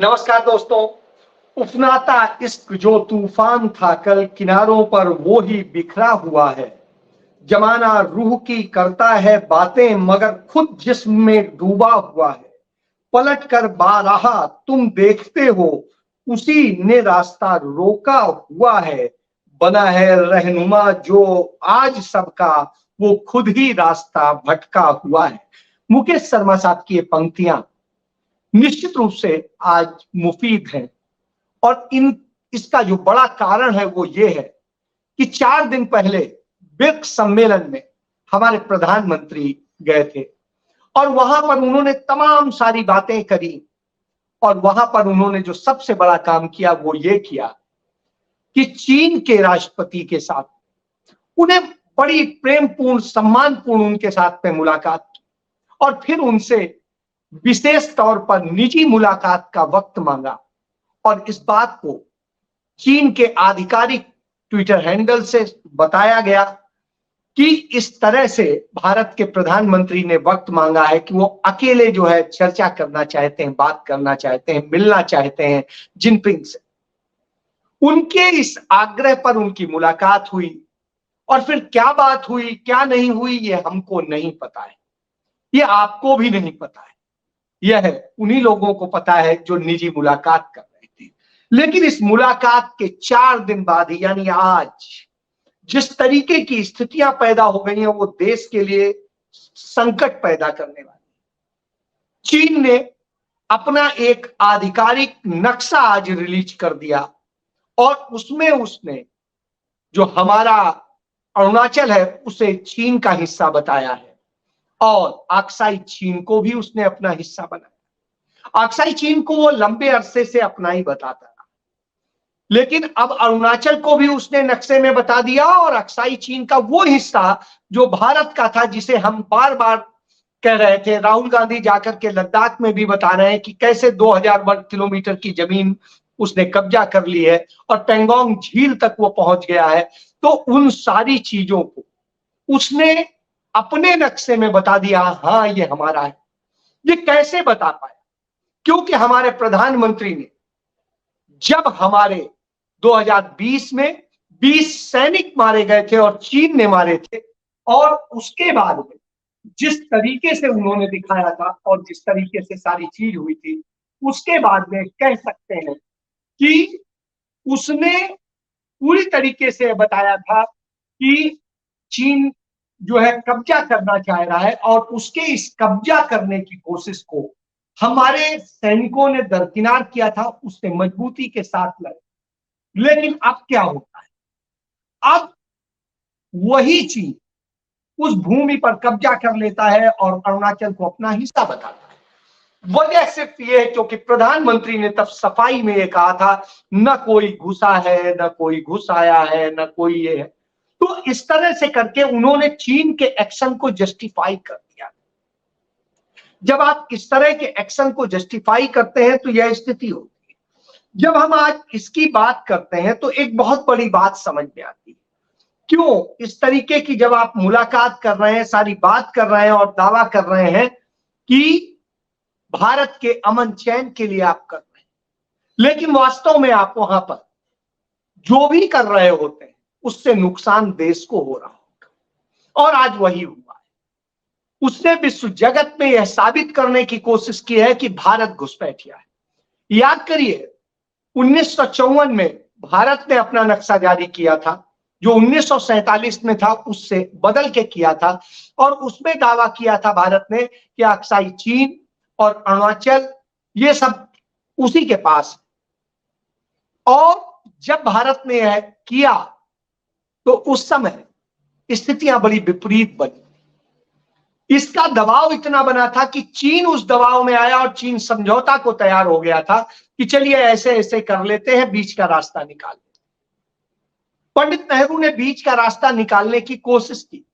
नमस्कार दोस्तों। उफनाता इश्क जो तूफान था कल किनारों पर वो ही बिखरा हुआ है। जमाना रूह की करता है बातें मगर खुद जिस्म में डूबा हुआ है। पलट कर बारहा तुम देखते हो उसी ने रास्ता रोका हुआ है। बना है रहनुमा जो आज सबका वो खुद ही रास्ता भटका हुआ है। मुकेश शर्मा साहब की ये पंक्तियां निश्चित रूप से आज मुफीद हैं। और इन इसका जो बड़ा कारण है वो ये है कि 4 दिन पहले ब्रिक्स सम्मेलन में हमारे प्रधानमंत्री गए थे और वहां पर उन्होंने तमाम सारी बातें करी। और वहां पर उन्होंने जो सबसे बड़ा काम किया वो ये किया कि चीन के राष्ट्रपति के साथ उन्हें बड़ी प्रेमपूर्ण सम्मानपूर्ण उनके साथ में मुलाकात की और फिर उनसे विशेष तौर पर निजी मुलाकात का वक्त मांगा। और इस बात को चीन के आधिकारिक ट्विटर हैंडल से बताया गया कि इस तरह से भारत के प्रधानमंत्री ने वक्त मांगा है कि वो अकेले जो है चर्चा करना चाहते हैं, बात करना चाहते हैं, मिलना चाहते हैं जिनपिंग से। उनके इस आग्रह पर उनकी मुलाकात हुई और फिर क्या बात हुई क्या नहीं हुई ये हमको नहीं पता है, ये आपको भी नहीं पता है, यह उन्हीं लोगों को पता है जो निजी मुलाकात कर रहे थे। लेकिन इस मुलाकात के 4 दिन बाद ही यानी आज जिस तरीके की स्थितियां पैदा हो गई हैं वो देश के लिए संकट पैदा करने वाली। चीन ने अपना एक आधिकारिक नक्शा आज रिलीज कर दिया और उसमें उसने जो हमारा अरुणाचल है उसे चीन का हिस्सा बताया है और अक्साई चीन को भी उसने अपना हिस्सा बनाया। अक्साई चीन को वो लंबे अरसे से अपना ही बताता रहा, लेकिन अब अरुणाचल को भी उसने नक्शे में बता दिया और अक्साई चीन का वो हिस्सा जो भारत का था, जिसे हम बार बार कह रहे थे, राहुल गांधी जाकर के लद्दाख में भी बता रहे हैं कि कैसे 2000 वर्ग किलोमीटर की जमीन उसने कब्जा कर ली है और पेंगोंग झील तक वो पहुंच गया है। तो उन सारी चीजों को उसने अपने नक्शे में बता दिया, हाँ ये हमारा है। ये कैसे बता पाया? क्योंकि हमारे प्रधानमंत्री ने जब हमारे 2020 में 20 सैनिक मारे गए थे और चीन ने मारे थे, और उसके बाद में जिस तरीके से उन्होंने दिखाया था और जिस तरीके से सारी चीज हुई थी, उसके बाद में कह सकते हैं कि उसने पूरी तरीके से बताया था कि चीन जो है कब्जा करना चाह रहा है और उसके इस कब्जा करने की कोशिश को हमारे सैनिकों ने दरकिनार किया था, उससे मजबूती के साथ लड़े। लेकिन अब क्या होता है? अब वही चीन उस भूमि पर कब्जा कर लेता है और अरुणाचल को अपना हिस्सा बताता है। वजह सिर्फ ये है क्योंकि प्रधानमंत्री ने तब सफाई में ये कहा था, न कोई घुसा है, न कोई घुस आया है, न कोई ये है। तो इस तरह से करके उन्होंने चीन के एक्शन को जस्टिफाई कर दिया। जब आप इस तरह के एक्शन को जस्टिफाई करते हैं तो यह स्थिति होती है। जब हम आज इसकी बात करते हैं तो एक बहुत बड़ी बात समझ में आती है। क्यों इस तरीके की जब आप मुलाकात कर रहे हैं, सारी बात कर रहे हैं और दावा कर रहे हैं कि भारत के अमन चैन के लिए आप कर रहे हैं, लेकिन वास्तव में आप वहां पर जो भी कर रहे होते हैं उससे नुकसान देश को हो रहा होगा। और आज वही हुआ है। उसने विश्व जगत में यह साबित करने की कोशिश की है कि भारत घुसपैठिया है। याद करिए 1954 में भारत ने अपना नक्शा जारी किया था, जो 1947 में था उससे बदल के किया था, और उसमें दावा किया था भारत ने कि अक्साई चीन और अरुणाचल ये सब उसी के पास। और जब भारत ने यह किया तो उस समय स्थितियां बड़ी विपरीत बनी। इसका दबाव इतना बना था कि चीन उस दबाव में आया और चीन समझौता को तैयार हो गया था कि चलिए ऐसे ऐसे कर लेते हैं, बीच का रास्ता निकाल लेते। पंडित नेहरू ने बीच का रास्ता निकालने की कोशिश की,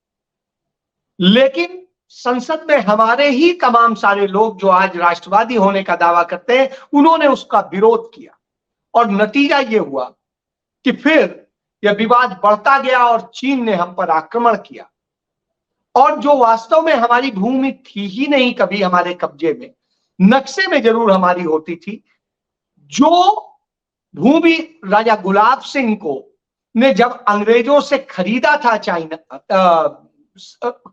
लेकिन संसद में हमारे ही तमाम सारे लोग जो आज राष्ट्रवादी होने का दावा करते हैं, उन्होंने उसका विरोध किया और नतीजा यह हुआ कि फिर यह विवाद बढ़ता गया और चीन ने हम पर आक्रमण किया। और जो वास्तव में हमारी भूमि थी ही नहीं कभी हमारे कब्जे में, नक्शे में जरूर हमारी होती थी, जो भूमि राजा गुलाब सिंह को ने जब अंग्रेजों से खरीदा था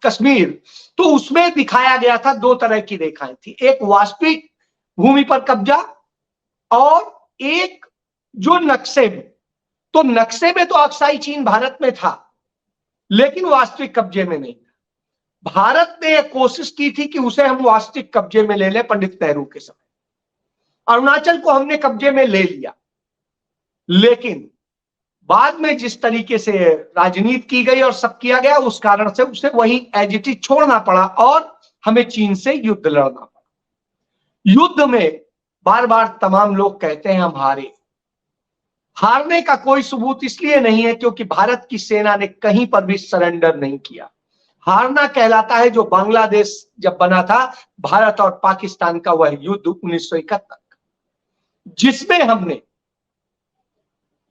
कश्मीर, तो उसमें दिखाया गया था दो तरह की रेखाएं थी, एक वास्तविक भूमि पर कब्जा और एक जो नक्शे में। तो नक्शे में तो अक्साई चीन भारत में था, लेकिन वास्तविक कब्जे में नहीं था। भारत ने एक कोशिश की थी कि उसे हम वास्तविक कब्जे में ले लें पंडित नेहरू के समय। अरुणाचल को हमने कब्जे में ले लिया, लेकिन बाद में जिस तरीके से राजनीति की गई और सब किया गया, उस कारण से उसे वही एज इट इज छोड़ना पड़ा और हमें चीन से युद्ध लड़ना पड़ा। युद्ध में बार बार तमाम लोग कहते हैं हम हारे। हारने का कोई सबूत इसलिए नहीं है क्योंकि भारत की सेना ने कहीं पर भी सरेंडर नहीं किया। हारना कहलाता है जो बांग्लादेश जब बना था भारत और पाकिस्तान का वह युद्ध 1971, जिसमें हमने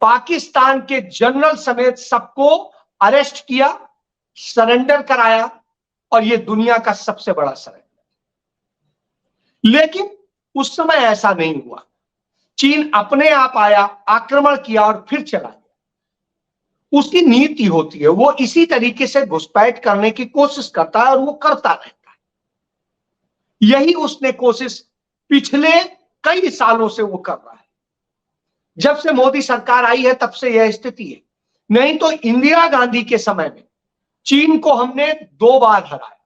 पाकिस्तान के जनरल समेत सबको अरेस्ट किया, सरेंडर कराया, और यह दुनिया का सबसे बड़ा सरेंडर। लेकिन उस समय ऐसा नहीं हुआ। चीन अपने आप आया, आक्रमण किया और फिर चला गया। उसकी नीति होती है, वो इसी तरीके से घुसपैठ करने की कोशिश करता है और वो करता रहता है। यही उसने कोशिश पिछले कई सालों से वो कर रहा है। जब से मोदी सरकार आई है तब से यह स्थिति है। नहीं तो इंदिरा गांधी के समय में चीन को हमने 2 बार हराया,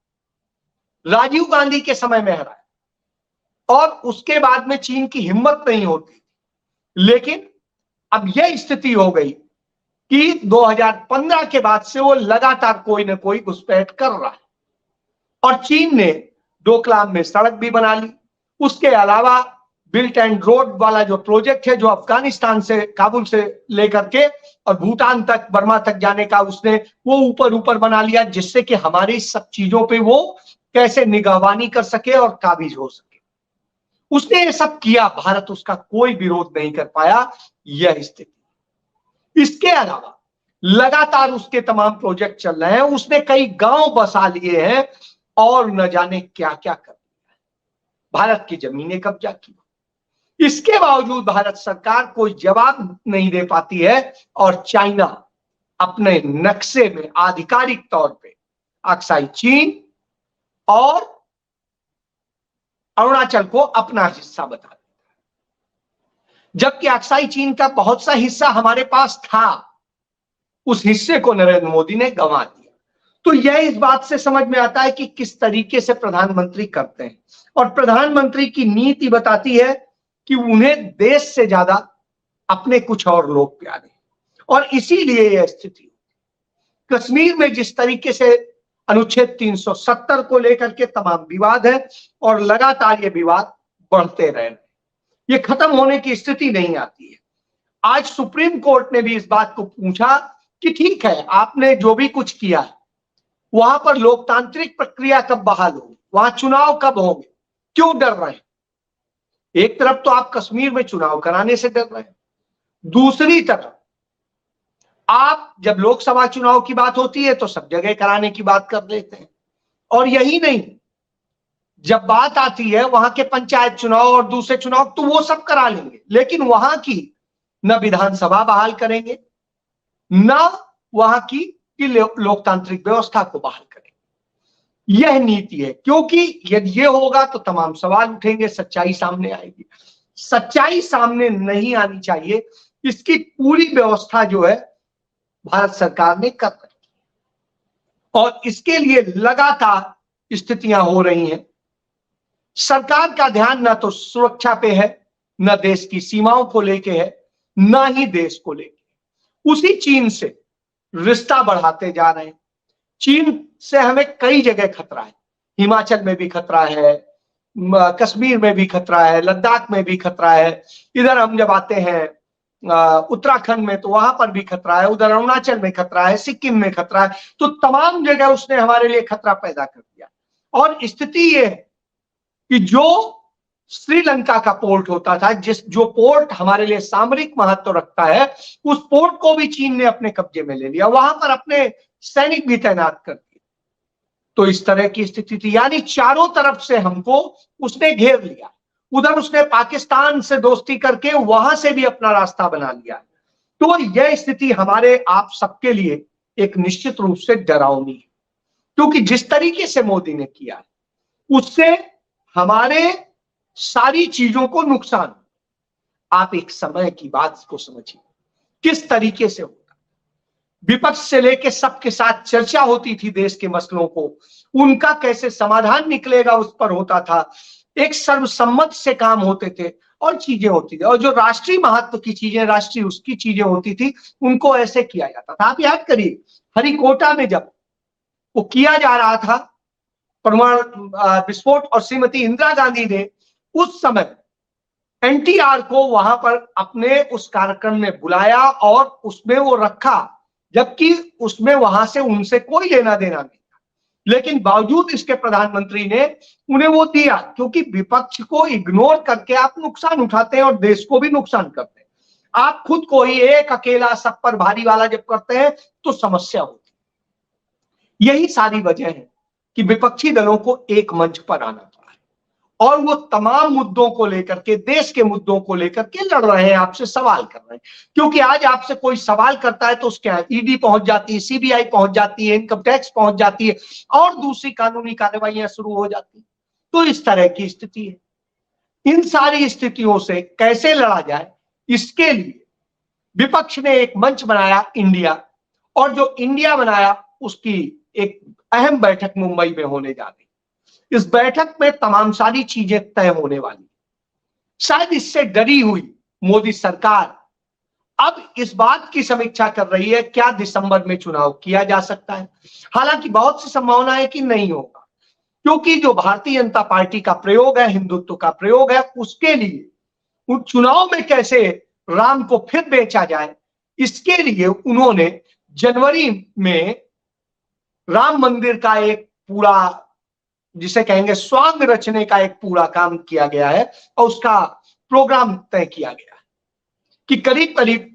राजीव गांधी के समय में हराया, और उसके बाद में चीन की हिम्मत नहीं होती। लेकिन अब यह स्थिति हो गई कि 2015 के बाद से वो लगातार कोई ना कोई घुसपैठ कर रहा है। और चीन ने डोकलाम में सड़क भी बना ली। उसके अलावा बिल्ट एंड रोड वाला जो प्रोजेक्ट है, जो अफगानिस्तान से, काबुल से लेकर के और भूटान तक, बर्मा तक जाने का, उसने वो ऊपर बना लिया, जिससे कि हमारी सब चीजों पे वो कैसे निगहबानी कर सके और काबिज हो सके। उसने ये सब किया, भारत उसका कोई विरोध नहीं कर पाया। यह स्थिति। इसके अलावा लगातार उसके तमाम प्रोजेक्ट चल रहे हैं। उसने कई गांव बसा लिए हैं और न जाने क्या क्या कर दिया है। भारत की जमीनें कब्जा की। इसके बावजूद भारत सरकार कोई जवाब नहीं दे पाती है और चाइना अपने नक्शे में आधिकारिक तौर पे अक्साई चीन और अरुणाचल को अपना हिस्सा बता देता है, जबकि अक्साई चीन का बहुत सा हिस्सा हमारे पास था। उस हिस्से को नरेंद्र मोदी ने गंवा दिया। तो यह इस बात से समझ में आता है कि किस तरीके से प्रधानमंत्री करते हैं। और प्रधानमंत्री की नीति बताती है कि उन्हें देश से ज्यादा अपने कुछ और लोग प्यारे, और इसीलिए यह स्थिति। कश्मीर में जिस तरीके से अनुच्छेद 370 को लेकर के तमाम विवाद है और लगातार ये विवाद बढ़ते रहे, ये खत्म होने की स्थिति नहीं आती है। आज सुप्रीम कोर्ट ने भी इस बात को पूछा कि ठीक है, आपने जो भी कुछ किया है, वहां पर लोकतांत्रिक प्रक्रिया कब बहाल होगी, वहां चुनाव कब होंगे, क्यों डर रहे हैं? एक तरफ तो आप कश्मीर में चुनाव कराने से डर रहे हैं, दूसरी तरफ आप जब लोकसभा चुनाव की बात होती है तो सब जगह कराने की बात कर लेते हैं। और यही नहीं, जब बात आती है वहां के पंचायत चुनाव और दूसरे चुनाव, तो वो सब करा लेंगे, लेकिन वहां की न विधानसभा बहाल करेंगे, न वहां की लोकतांत्रिक व्यवस्था को बहाल करेंगे। यह नीति है, क्योंकि यदि ये होगा तो तमाम सवाल उठेंगे, सच्चाई सामने आएगी। सच्चाई सामने नहीं आनी चाहिए, इसकी पूरी व्यवस्था जो है भारत सरकार ने कर रखी है और इसके लिए लगातार स्थितियां हो रही हैं। सरकार का ध्यान न तो सुरक्षा पे है, न देश की सीमाओं को लेके है, न ही देश को लेके। उसी चीन से रिश्ता बढ़ाते जा रहे हैं। चीन से हमें कई जगह खतरा है, हिमाचल में भी खतरा है, कश्मीर में भी खतरा है, लद्दाख में भी खतरा है। इधर हम जब आते हैं उत्तराखंड में तो वहां पर भी खतरा है, उधर अरुणाचल में खतरा है, सिक्किम में खतरा है। तो तमाम जगह उसने हमारे लिए खतरा पैदा कर दिया। और स्थिति ये है कि जो श्रीलंका का पोर्ट होता था, जो पोर्ट हमारे लिए सामरिक महत्व रखता है, उस पोर्ट को भी चीन ने अपने कब्जे में ले लिया, वहां पर अपने सैनिक भी तैनात कर दिए। तो इस तरह की स्थिति थी, यानी चारों तरफ से हमको उसने घेर लिया। उधर उसने पाकिस्तान से दोस्ती करके वहां से भी अपना रास्ता बना लिया। तो यह स्थिति हमारे आप सबके लिए एक निश्चित रूप से डरावनी है, क्योंकि जिस तरीके से मोदी ने किया उससे हमारे सारी चीजों को नुकसान। आप एक समय की बात को समझिए, किस तरीके से होता, विपक्ष से लेके सबके साथ चर्चा होती थी देश के मसलों को, उनका कैसे समाधान निकलेगा उस पर होता था, एक सर्वसम्मत से काम होते थे और चीजें होती थी, और जो राष्ट्रीय महत्व की चीजें, राष्ट्रीय उसकी चीजें होती थी, उनको ऐसे किया जाता था। आप याद करिए हरिकोटा में जब वो किया जा रहा था परमाणु विस्फोट, और श्रीमती इंदिरा गांधी ने उस समय एनटीआर को वहां पर अपने उस कार्यक्रम में बुलाया और उसमें वो रखा, जबकि उसमें वहां से उनसे कोई लेना देना नहीं था, लेकिन बावजूद इसके प्रधानमंत्री ने उन्हें वो दिया, क्योंकि विपक्ष को इग्नोर करके आप नुकसान उठाते हैं और देश को भी नुकसान करते हैं। आप खुद को ही एक अकेला सब पर भारी वाला जब करते हैं तो समस्या होती है। यही सारी वजह है कि विपक्षी दलों को एक मंच पर आना पड़ा है और वो तमाम मुद्दों को लेकर के, देश के मुद्दों को लेकर के लड़ रहे हैं, आपसे सवाल कर रहे हैं। क्योंकि आज आपसे कोई सवाल करता है तो उसके यहाँ ईडी पहुंच जाती है, सीबीआई पहुंच जाती है, इनकम टैक्स पहुंच जाती है और दूसरी कानूनी कार्रवाइयां शुरू हो जाती है। तो इस तरह की स्थिति है। इन सारी स्थितियों से कैसे लड़ा जाए, इसके लिए विपक्ष ने एक मंच बनाया इंडिया, और जो इंडिया बनाया उसकी एक अहम बैठक मुंबई में होने जा रही। इस बैठक में तमाम सारी चीजें तय होने वाली। शायद इससे डरी हुई मोदी सरकार अब इस बात की समीक्षा कर रही है क्या दिसंबर में चुनाव किया जा सकता है। हालांकि बहुत सी संभावना है कि नहीं होगा, क्योंकि जो भारतीय जनता पार्टी का प्रयोग है, हिंदुत्व का प्रयोग है, उसके लिए उन चुनाव में कैसे राम को फिर बेचा जाए, इसके लिए उन्होंने जनवरी में राम मंदिर का एक पूरा, जिसे कहेंगे स्वांग रचने का एक पूरा काम किया गया है और उसका प्रोग्राम तय किया गया है कि करीब करीब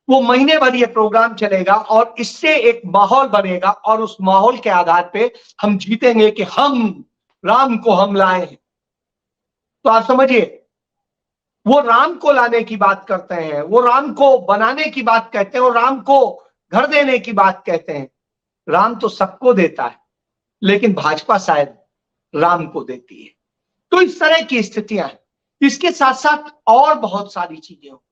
वो महीने भर ये प्रोग्राम चलेगा और इससे एक माहौल बनेगा और उस माहौल के आधार पे हम जीतेंगे कि हम राम को हम लाए हैं। तो आप समझिए, वो राम को लाने की बात करते हैं, वो राम को बनाने की बात कहते हैं, वो राम को घर देने की बात कहते हैं। राम तो सबको देता है, लेकिन भाजपा शायद राम को देती है। तो इस तरह की स्थितियां हैं। इसके साथ साथ और बहुत सारी चीजें हो,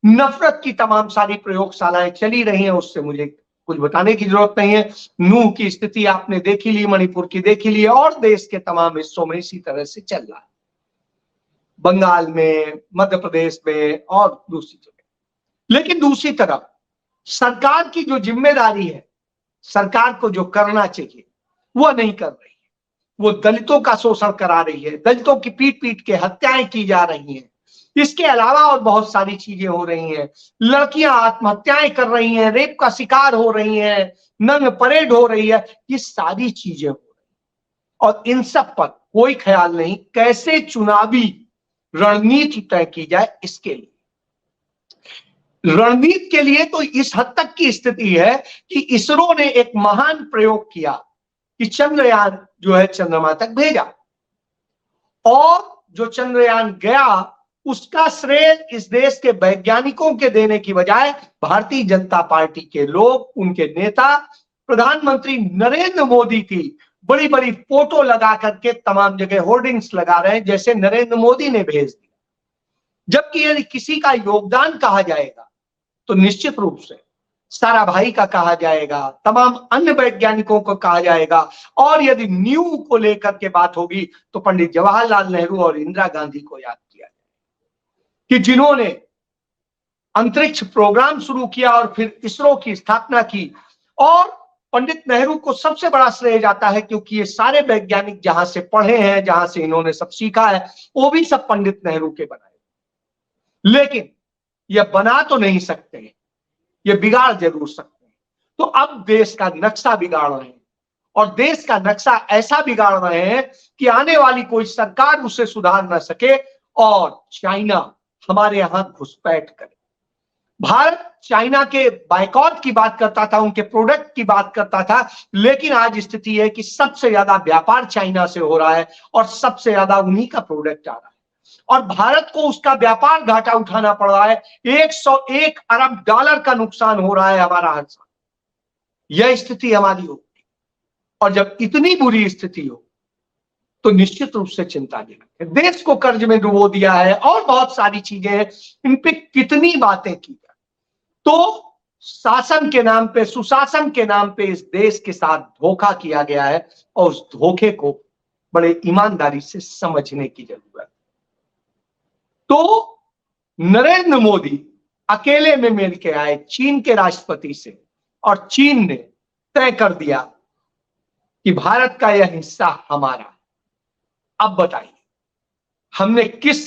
नफरत की तमाम सारी प्रयोगशालाएं चली रही हैं, उससे मुझे कुछ बताने की जरूरत नहीं है। नूह की स्थिति आपने देखी ली, मणिपुर की देखी ली, और देश के तमाम हिस्सों में इसी तरह से चल रहा है, बंगाल में, मध्य प्रदेश में और दूसरी जगह। लेकिन दूसरी तरफ सरकार की जो जिम्मेदारी है, सरकार को जो करना चाहिए वो नहीं कर रही है। वो दलितों का शोषण करा रही है, दलितों की पीट पीट के हत्याएं की जा रही हैं। इसके अलावा और बहुत सारी चीजें हो रही हैं। लड़कियां आत्महत्याएं कर रही हैं, रेप का शिकार हो रही हैं, नंग परेड हो रही है। ये सारी चीजें हो रही और इन सब पर कोई ख्याल नहीं कैसे चुनावी रणनीति तय की जाए। इसके लिए रणनीति के लिए तो इस हद तक की स्थिति है कि इसरो ने एक महान प्रयोग किया कि चंद्रयान जो है चंद्रमा तक भेजा, और जो चंद्रयान गया उसका श्रेय इस देश के वैज्ञानिकों के देने की बजाय भारतीय जनता पार्टी के लोग, उनके नेता, प्रधानमंत्री नरेंद्र मोदी की बड़ी बड़ी फोटो लगा करके तमाम जगह होर्डिंग्स लगा रहे हैं जैसे नरेंद्र मोदी ने भेज दिया। जबकि यदि किसी का योगदान कहा जाएगा तो निश्चित रूप से साराभाई का कहा जाएगा, तमाम अन्य वैज्ञानिकों को कहा जाएगा, और यदि न्यू को लेकर के बात होगी तो पंडित जवाहरलाल नेहरू और इंदिरा गांधी को याद किया जाएगा कि जिन्होंने अंतरिक्ष प्रोग्राम शुरू किया और फिर इसरो की स्थापना की। और पंडित नेहरू को सबसे बड़ा श्रेय जाता है क्योंकि ये सारे वैज्ञानिक जहां से पढ़े हैं, जहां से इन्होंने सब सीखा है, वो भी सब पंडित नेहरू के बनाए। लेकिन ये बना तो नहीं सकते, ये बिगाड़ जरूर सकते हैं। तो अब देश का नक्शा बिगाड़ रहे हैं, और देश का नक्शा ऐसा बिगाड़ रहे हैं कि आने वाली कोई सरकार उसे सुधार ना सके और चाइना हमारे यहां घुसपैठ करे। भारत चाइना के बायकॉट की बात करता था, उनके प्रोडक्ट की बात करता था, लेकिन आज स्थिति है कि सबसे ज्यादा व्यापार चाइना से हो रहा है और सबसे ज्यादा उन्हीं का प्रोडक्ट आ रहा है। और भारत को उसका व्यापार घाटा उठाना पड़ रहा है। 101 अरब डॉलर का नुकसान हो रहा है हमारा हर साल। यह स्थिति हमारी होगी, और जब इतनी बुरी स्थिति हो तो निश्चित रूप से चिंताजनक है। देश को कर्ज में डुबो दिया है और बहुत सारी चीजें हैं, इन पे कितनी बातें की जाए। तो शासन के नाम पे, सुशासन के नाम पे इस देश के साथ धोखा किया गया है, और उस धोखे को बड़े ईमानदारी से समझने की जरूरत है। तो नरेंद्र मोदी अकेले में मिल के आए चीन के राष्ट्रपति से, और चीन ने तय कर दिया कि भारत का यह हिस्सा हमारा है। अब बताइए, हमने किस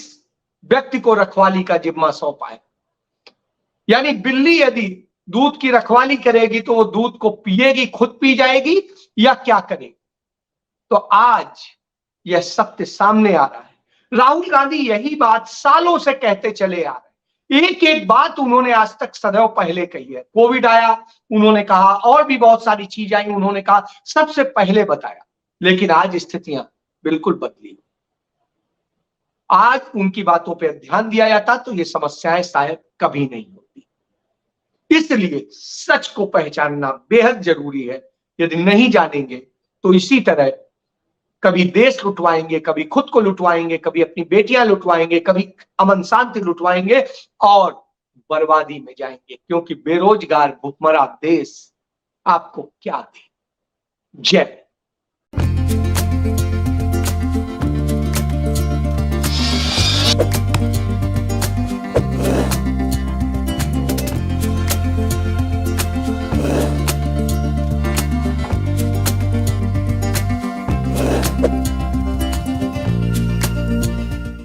व्यक्ति को रखवाली का जिम्मा सौंपा है? यानी बिल्ली यदि दूध की रखवाली करेगी तो वो दूध को पिएगी, खुद पी जाएगी, या क्या करेगी? तो आज यह सत्य सामने आ रहा है। राहुल गांधी यही बात सालों से कहते चले आ रहे हैं। एक एक बात उन्होंने आज तक सदैव पहले कही है। कोविड आया, उन्होंने कहा, और भी बहुत सारी चीज आई, उन्होंने कहा, सबसे पहले बताया। लेकिन आज स्थितियां बिल्कुल बदली। आज उनकी बातों पर ध्यान दिया जाता तो ये समस्याएं शायद कभी नहीं होती। इसलिए सच को पहचानना बेहद जरूरी है। यदि नहीं जानेंगे तो इसी तरह कभी देश लुटवाएंगे, कभी खुद को लुटवाएंगे, कभी अपनी बेटियां लुटवाएंगे, कभी अमन शांति लुटवाएंगे और बर्बादी में जाएंगे। क्योंकि बेरोजगार भुखमरा देश आपको क्या दे। जय।